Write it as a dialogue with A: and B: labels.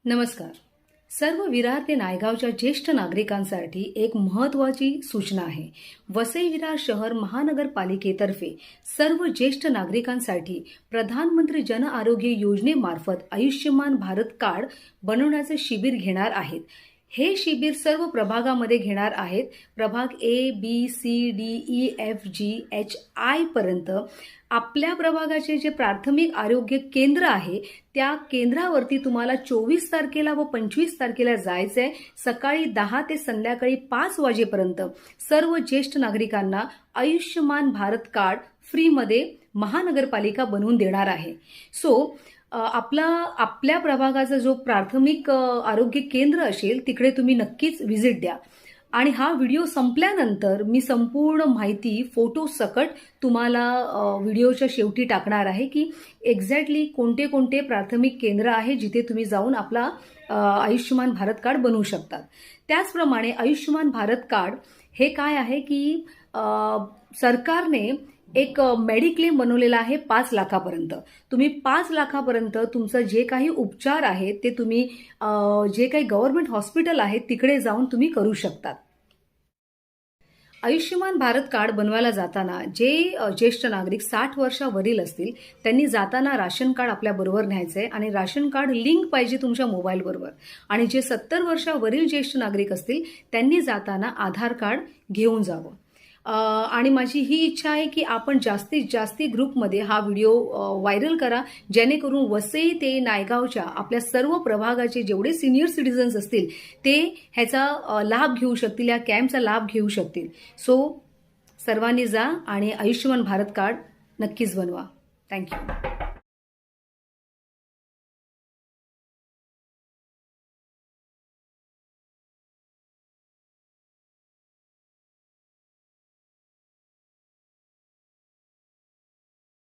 A: नमस्कार. सर्व विरार ते नायगावच्या ज्येष्ठ नागरिकांसाठी एक महत्त्वाची सूचना आहे. वसई विरार शहर महानगरपालिकेतर्फे सर्व ज्येष्ठ नागरिकांसाठी प्रधानमंत्री जन आरोग्य योजनेमार्फत आयुष्यमान भारत कार्ड बनवण्याचे शिबिर घेणार आहेत. हे शिबिर सर्व प्रभागामध्ये घेणार आहेत. प्रभाग A, B, C, D, E, F, G, H, I पर्यंत आपल्या प्रभागाचे जे प्राथमिक आरोग्य केंद्र आहे त्या केंद्रावरती तुम्हाला 24 तारखेला व 25 तारखेला जायचं आहे. सकाळी 10 ते संध्याकाळी 5 वाजेपर्यंत सर्व ज्येष्ठ नागरिकांना आयुष्यमान भारत कार्ड फ्रीमध्ये महानगरपालिका बनवून देणार आहे. आपल्या प्रभागाचा जो प्राथमिक आरोग्य केंद्र असेल तिकडे तुम्ही नक्कीच व्हिजिट द्या. आणि हा व्हिडिओ संपल्यानंतर मी संपूर्ण माहिती फोटो सकट तुम्हाला व्हिडिओच्या शेवटी टाकणार आहे की एक्झॅक्टली कोणते कोणते प्राथमिक केंद्र आहे जिथे तुम्ही जाऊन आपला आयुष्यमान भारत कार्ड बनवू शकतात. त्याचप्रमाणे आयुष्यमान भारत कार्ड हे काय आहे की सरकारने एक मेडिक्लेम बनवलेला आहे 5 लाखापर्यंत. तुम्ही 5 लाखापर्यंत तुमचं जे काही उपचार आहेत ते तुम्ही जे काही गव्हर्नमेंट हॉस्पिटल आहेत तिकडे जाऊन तुम्ही करू शकतात. आयुष्यमान भारत कार्ड बनवायला जाताना जे ज्येष्ठ नागरिक 60 वर्षावरील असतील त्यांनी जाताना राशन कार्ड आपल्याबरोबर न्यायचं आहे आणि राशन कार्ड लिंक पाहिजे तुमच्या मोबाईलबरोबर. आणि जे 70 वर्षावरील ज्येष्ठ नागरिक असतील त्यांनी जाताना आधार कार्ड घेऊन जावं. आणि माझी ही इच्छा आहे की आपण जास्तीत जास्त ग्रुपमध्ये हा व्हिडिओ व्हायरल करा जेणेकरून वसई ते नायगावच्या आपल्या सर्व प्रभागाचे जेवढे सिनियर सिटीजन्स असतील ते ह्याचा लाभ घेऊ शकतील, या कॅम्पचा लाभ घेऊ शकतील. सर्वांनी जा आणि आयुष्यमान भारत कार्ड नक्कीच बनवा. थँक्यू.